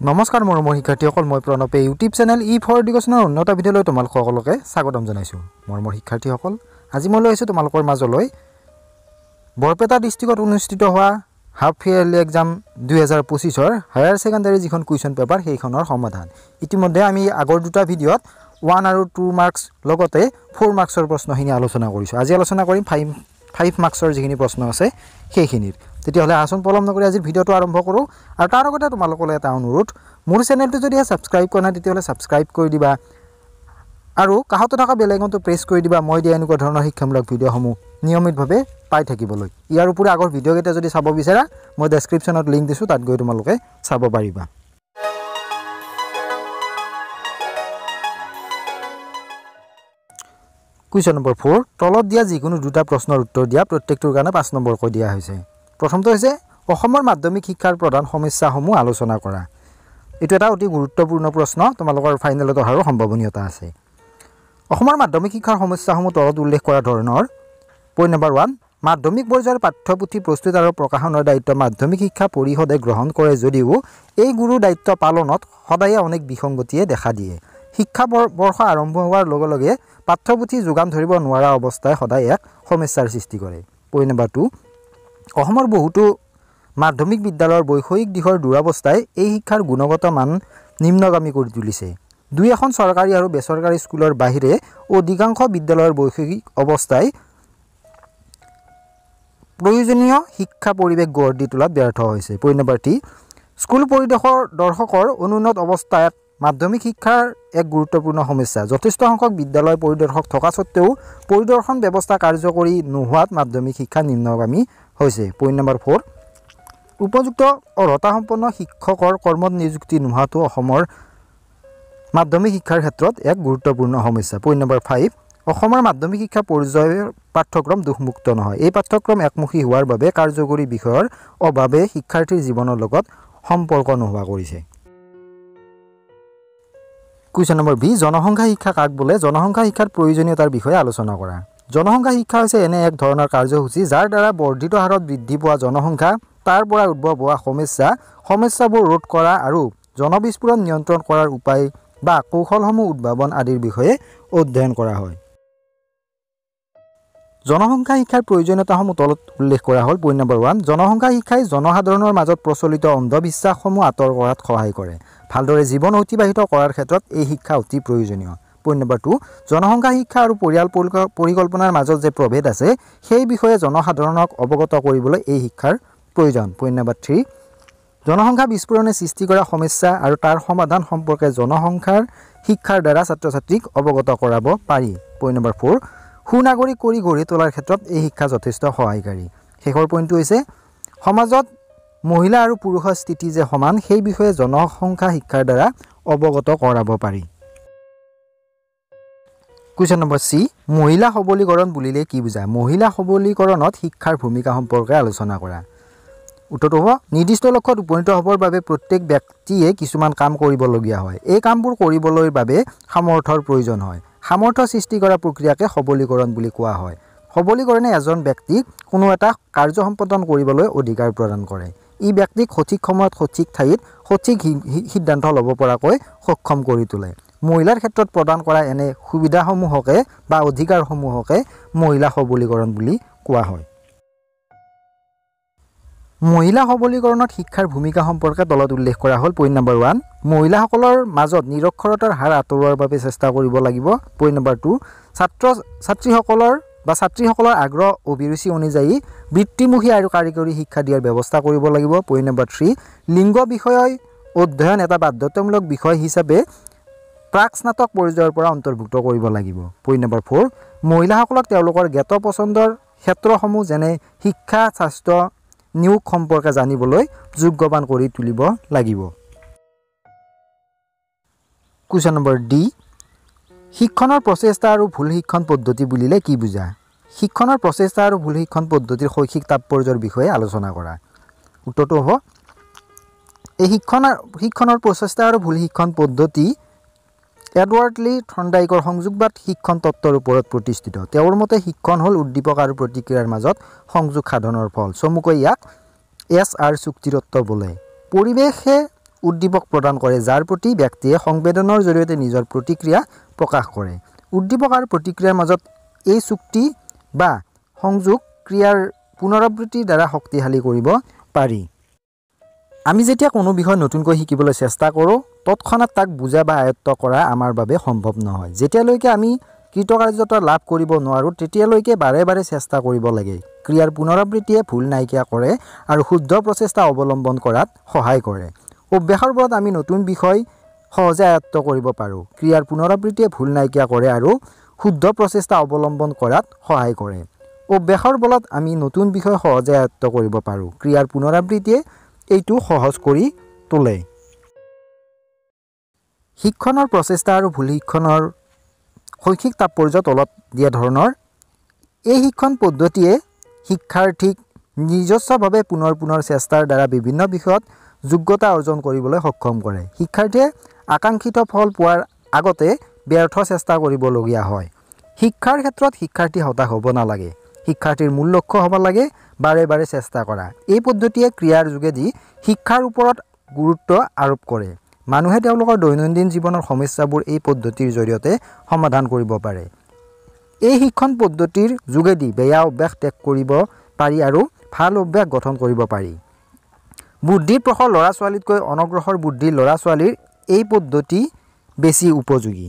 নমস্কাৰ মৰমৰ শিক্ষাৰ্থীসকল, মই প্ৰণৱে ইউটিউব চেনেল ফৰ এডুকেশ্যনৰ উন্নত ভিডিঅ'লৈ তোমালোক সকলোকে স্বাগতম জনাইছোঁ। মৰমৰ শিক্ষাৰ্থীসকল, আজি মই লৈ আহিছোঁ তোমালোকৰ মাজলৈ বৰপেটা ডিষ্ট্ৰিক্টত অনুষ্ঠিত হোৱা হাফ ইয়াৰলি এক্সাম 2025ৰ হায়াৰ ছেকেণ্ডাৰী যিখন কুৱেশ্যন পেপাৰ সেইখনৰ সমাধান। ইতিমধ্যে আমি আগৰ দুটা ভিডিঅ'ত 1 আৰু 2 মাৰ্কছ লগতে 4 মাৰ্কছৰ প্ৰশ্নখিনি আলোচনা কৰিছোঁ। আজি আলোচনা কৰিম 5 মাৰ্কছৰ যিখিনি প্ৰশ্ন আছে সেইখিনিৰ। তেতিয়াহ'লে আচোন পলম নকৰি আজিৰ ভিডিঅ'টো আৰম্ভ কৰোঁ। আৰু তাৰ আগতে তোমালোকলৈ এটা অনুৰোধ, মোৰ চেনেলটো যদি ছাবস্ক্ৰাইব কৰা নাই তেতিয়াহ'লে ছাবস্ক্ৰাইব কৰি দিবা আৰু কাষতে থকা বেল আইকনটো প্ৰেছ কৰি দিবা মই দিয়া এনেকুৱা ধৰণৰ শিক্ষামূলক ভিডিঅ'সমূহ নিয়মিতভাৱে পাই থাকিবলৈ। ইয়াৰ উপৰি আগৰ ভিডিঅ'কেইটা যদি চাব বিচাৰা মই ডেছক্ৰিপশ্যনত লিংক দিছোঁ, তাত গৈ তোমালোকে চাব পাৰিবা। কুৱেশ্যন নম্বৰ 4, তলত দিয়া যিকোনো দুটা প্ৰশ্নৰ উত্তৰ দিয়া, প্ৰত্যেকটোৰ কাৰণে 5 নম্বৰকৈ দিয়া হৈছে। প্ৰথমটো হৈছে অসমৰ মাধ্যমিক শিক্ষাৰ প্ৰধান সমস্যাসমূহ আলোচনা কৰা। এইটো এটা অতি গুৰুত্বপূৰ্ণ প্ৰশ্ন, তোমালোকৰ ফাইনেলত অহাৰো সম্ভাৱনীয়তা আছে। অসমৰ মাধ্যমিক শিক্ষাৰ সমস্যাসমূহ তলত উল্লেখ কৰা ধৰণৰ। পইণ্ট নম্বৰ 1, মাধ্যমিক পৰ্যায়ৰ পাঠ্যপুথি প্ৰস্তুত আৰু প্ৰকাশনৰ দায়িত্ব মাধ্যমিক শিক্ষা পৰিষদে গ্ৰহণ কৰে যদিও এই গুৰু দায়িত্ব পালনত সদায়ে অনেক বিসংগতিয়ে দেখা দিয়ে। শিক্ষাবৰ্ষ আৰম্ভ হোৱাৰ লগে লগে পাঠ্যপুথি যোগান ধৰিব নোৱাৰা অৱস্থাই সদায় এক সমস্যাৰ সৃষ্টি কৰে। পইণ্ট নম্বৰ 2, অসমৰ বহুতো মাধ্যমিক বিদ্যালয়ৰ বৈষয়িক দিশৰ দুৰৱস্থাই এই শিক্ষাৰ গুণগত মান নিম্নগামী কৰি তুলিছে। 2-এখন চৰকাৰী আৰু বেচৰকাৰী স্কুলৰ বাহিৰে অধিকাংশ বিদ্যালয়ৰ বৈষয়িক অৱস্থাই প্ৰয়োজনীয় শিক্ষা পৰিৱেশ গঢ় দি তোলাত ব্যৰ্থ হৈছে। পইণ্ট নম্বৰ 3, স্কুল পৰিদৰ্শকৰ অনুন্নত অৱস্থাত মাধ্যমিক শিক্ষাৰ এক গুৰুত্বপূৰ্ণ সমস্যা। যথেষ্ট সংখ্যক বিদ্যালয় পৰিদৰ্শক থকা স্বত্বেও পৰিদৰ্শন ব্যৱস্থা কাৰ্যকৰী নোহোৱাত মাধ্যমিক শিক্ষা নিম্নগামী হৈছে। পইণ্ট নম্বৰ 4, উপযুক্ত অৰ্হতাসম্পন্ন শিক্ষকৰ কৰ্মত নিযুক্তি নোহোৱাটো অসমৰ মাধ্যমিক শিক্ষাৰ ক্ষেত্ৰত এক গুৰুত্বপূৰ্ণ সমস্যা। পইণ্ট নম্বৰ 5, অসমৰ মাধ্যমিক শিক্ষা পৰ্যায়ৰ পাঠ্যক্ৰম দোষমুক্ত নহয়। এই পাঠ্যক্ৰম একমুখী হোৱাৰ বাবে কাৰ্যকৰী বিষয়ৰ অভাৱে শিক্ষাৰ্থীৰ জীৱনৰ লগত সম্পৰ্ক নোহোৱা কৰিছে। কুৱেশ্যন নম্বৰ বি, জনসংখ্যা শিক্ষা কাক বোলে? জনসংখ্যা শিক্ষাৰ প্ৰয়োজনীয়তাৰ বিষয়ে আলোচনা কৰা। জনসংখ্যা শিক্ষা হৈছে এনে এক ধৰণৰ কাৰ্যসূচী যাৰ দ্বাৰা বৰ্ধিত হাৰত বৃদ্ধি পোৱা জনসংখ্যা, তাৰ পৰা উদ্ভৱ হোৱা সমস্যাবোৰ ৰোধ কৰা আৰু জনবিস্ফোৰণ নিয়ন্ত্ৰণ কৰাৰ উপায় বা কৌশলসমূহ উদ্ভাৱন আদিৰ বিষয়ে অধ্যয়ন কৰা হয়। জনসংখ্যা শিক্ষাৰ প্ৰয়োজনীয়তাসমূহ তলত উল্লেখ কৰা হ'ল। পইণ্ট নম্বৰ 1, জনসংখ্যা শিক্ষাই জনসাধাৰণৰ মাজত প্ৰচলিত অন্ধবিশ্বাসসমূহ আঁতৰ কৰাত সহায় কৰে। ভালদৰে জীৱন অতিবাহিত কৰাৰ ক্ষেত্ৰত এই শিক্ষা অতি প্ৰয়োজনীয়। পইণ্ট নম্বৰ 2, জনসংখ্যা শিক্ষা আৰু পৰিয়াল পৰিকল্পনাৰ মাজত যে প্ৰভেদ আছে সেই বিষয়ে জনসাধাৰণক অৱগত কৰিবলৈ এই শিক্ষাৰ প্ৰয়োজন। পইণ্ট নম্বৰ 3, জনসংখ্যা বিস্ফোৰণে সৃষ্টি কৰা সমস্যা আৰু তাৰ সমাধান সম্পৰ্কে জনসংখ্যাৰ শিক্ষাৰ দ্বাৰা ছাত্ৰ ছাত্ৰীক অৱগত কৰাব পাৰি। পইণ্ট নম্বৰ 4, সুনাগৰিক কৰি গঢ়ি তোলাৰ ক্ষেত্ৰত এই শিক্ষা যথেষ্ট সহায়কাৰী। শেষৰ পইণ্টটো হৈছে সমাজত মহিলা আৰু পুৰুষৰ স্থিতি যে সমান সেই বিষয়ে জনসংখ্যা শিক্ষাৰ দ্বাৰা অৱগত কৰাব পাৰি। কুৱেশ্যন নম্বৰ চি, মহিলা সবলীকৰণ বুলিলে কি বুজা? মহিলা সবলীকৰণত শিক্ষাৰ ভূমিকা সম্পৰ্কে আলোচনা কৰা। উত্তৰটো হ'ব, নিৰ্দিষ্ট লক্ষ্যত উপনীত হ'বৰ বাবে প্ৰত্যেক ব্যক্তিয়ে কিছুমান কাম কৰিবলগীয়া হয়। এই কামবোৰ কৰিবলৈ বাবে সামৰ্থ্যৰ প্ৰয়োজন হয়। সামৰ্থ্য সৃষ্টি কৰা প্ৰক্ৰিয়াকে সবলীকৰণ বুলি কোৱা হয়। সবলীকৰণে এজন ব্যক্তিক কোনো এটা কাৰ্য সম্পাদন কৰিবলৈ অধিকাৰ প্ৰদান কৰে। ই ব্যক্তিক সঠিক সময়ত সঠিক ঠাইত সঠিক সিদ্ধান্ত ল'ব পৰাকৈ সক্ষম কৰি তোলে। মহিলাৰ ক্ষেত্ৰত প্ৰদান কৰা এনে সুবিধাসমূহকে বা অধিকাৰসমূহকে মহিলা সবলীকৰণ বুলি কোৱা হয়। মহিলা সবলীকৰণত শিক্ষাৰ ভূমিকা সম্পৰ্কে তলত উল্লেখ কৰা হ'ল। পইণ্ট নম্বৰ 1, মহিলাসকলৰ মাজত নিৰক্ষৰতাৰ হাৰ আঁতৰোৱাৰ বাবে চেষ্টা কৰিব লাগিব। পইণ্ট নম্বৰ 2, ছাত্ৰীসকলৰ আগ্ৰহ অভিৰুচি অনুযায়ী বৃত্তিমুখী আৰু কাৰিকৰী শিক্ষা দিয়াৰ ব্যৱস্থা কৰিব লাগিব। পইণ্ট নম্বৰ 3, লিংগ বিষয় অধ্যয়ন এটা বাধ্যতামূলক বিষয় হিচাপে প্ৰাক স্নাতক পৰ্যায়ৰ পৰা অন্তৰ্ভুক্ত কৰিব লাগিব। পইণ্ট নম্বৰ 4, মহিলাসকলক তেওঁলোকৰ জ্ঞাত পচন্দৰ ক্ষেত্ৰসমূহ যেনে শিক্ষা, স্বাস্থ্য, নিয়োগ সম্পৰ্কে জানিবলৈ যোগ্যৱান কৰি তুলিব লাগিব। কুৱেশ্যন নম্বৰ ডি, শিক্ষণৰ প্ৰচেষ্টা আৰু ভুল শিক্ষণ পদ্ধতি বুলিলে কি বুজা? শিক্ষণৰ প্ৰচেষ্টা আৰু ভুল শিক্ষণ পদ্ধতিৰ শৈক্ষিক তাৎপৰ্যৰ বিষয়ে আলোচনা কৰা। উত্তৰটো হ'ব, এই শিক্ষণৰ প্ৰচেষ্টা আৰু ভুল শিক্ষণ পদ্ধতি এডৱাৰ্ড লি থৰ্ণ্ডাইকৰ সংযোগবাদ শিক্ষণ তত্ত্বৰ ওপৰত প্ৰতিষ্ঠিত। তেওঁৰ মতে শিক্ষণ হ'ল উদ্দীপক আৰু প্ৰতিক্ৰিয়াৰ মাজত সংযোগ সাধনৰ ফল। চমুকৈ ইয়াক SR চুক্তি তত্ত্ব বোলে। পৰিৱেশে উদ্দীপক প্ৰদান কৰে যাৰ প্ৰতি ব্যক্তিয়ে সংবেদনৰ জৰিয়তে নিজৰ প্ৰতিক্ৰিয়া প্ৰকাশ কৰে। উদ্দীপক আৰু প্ৰতিক্ৰিয়াৰ মাজত এই চুক্তি বা সংযোগ ক্ৰিয়াৰ পুনৰাবৃত্তিৰ দ্বাৰা শক্তিশালী কৰিব পাৰি। আমি যেতিয়া কোনো বিষয় নতুনকৈ শিকিবলৈ চেষ্টা কৰোঁ তৎক্ষণাত তাক বুজা বা আয়ত্ত কৰা আমাৰ বাবে সম্ভৱ নহয়। যেতিয়ালৈকে আমি কৃতকাৰ্যতা লাভ কৰিব নোৱাৰোঁ তেতিয়ালৈকে বাৰে বাৰে চেষ্টা কৰিব লাগে। ক্ৰিয়াৰ পুনৰাবৃত্তিয়ে ভুল নাইকিয়া কৰে আৰু শুদ্ধ প্ৰচেষ্টা অৱলম্বন কৰাত সহায় কৰে। অভ্যাসৰ বলত আমি নতুন বিষয় সহজে আয়ত্ত কৰিব পাৰোঁ। ক্ৰিয়াৰ পুনৰাবৃত্তিয়ে ভুল নাইকিয়া কৰে আৰু শুদ্ধ প্ৰচেষ্টা অৱলম্বন কৰাত সহায় কৰে। অভ্যাসৰ বলত আমি নতুন বিষয় সহজে আয়ত্ত কৰিব পাৰোঁ। ক্ৰিয়াৰ পুনৰাবৃত্তিয়ে এইটো সহজ কৰি তোলে। শিক্ষণৰ প্ৰচেষ্টা আৰু ভুল শিক্ষণৰ শৈক্ষিক তাৎপৰ্য তলত দিয়া ধৰণৰ। এই শিক্ষণ পদ্ধতিয়ে শিক্ষাৰ্থীক নিজস্বভাৱে পুনৰ পুনৰ চেষ্টাৰ দ্বাৰা বিভিন্ন বিষয়ত যোগ্যতা অৰ্জন কৰিবলৈ সক্ষম কৰে। শিক্ষাৰ্থীয়ে আকাংক্ষিত ফল পোৱাৰ আগতে ব্যৰ্থ চেষ্টা কৰিবলগীয়া হয়। শিক্ষাৰ ক্ষেত্ৰত শিক্ষাৰ্থী হতাশ হ'ব নালাগে। শিক্ষাৰ্থীৰ মূল লক্ষ্য হ'ব লাগে বাৰে বাৰে চেষ্টা কৰা। এই পদ্ধতিয়ে ক্ৰিয়াৰ যোগেদি শিক্ষাৰ ওপৰত গুৰুত্ব আৰোপ কৰে। মানুহে তেওঁলোকৰ দৈনন্দিন জীৱনৰ সমস্যাবোৰ এই পদ্ধতিৰ জৰিয়তে সমাধান কৰিব পাৰে। এই শিক্ষণ পদ্ধতিৰ যোগেদি বেয়া অভ্যাস ত্যাগ কৰিব পাৰি আৰু ভাল অভ্যাস গঠন কৰিব পাৰি। বুদ্ধিৰ প্ৰখৰ ল'ৰা ছোৱালীতকৈ অনগ্ৰসৰ বুদ্ধিৰ ল'ৰা ছোৱালীৰ এই পদ্ধতি বেছি উপযোগী।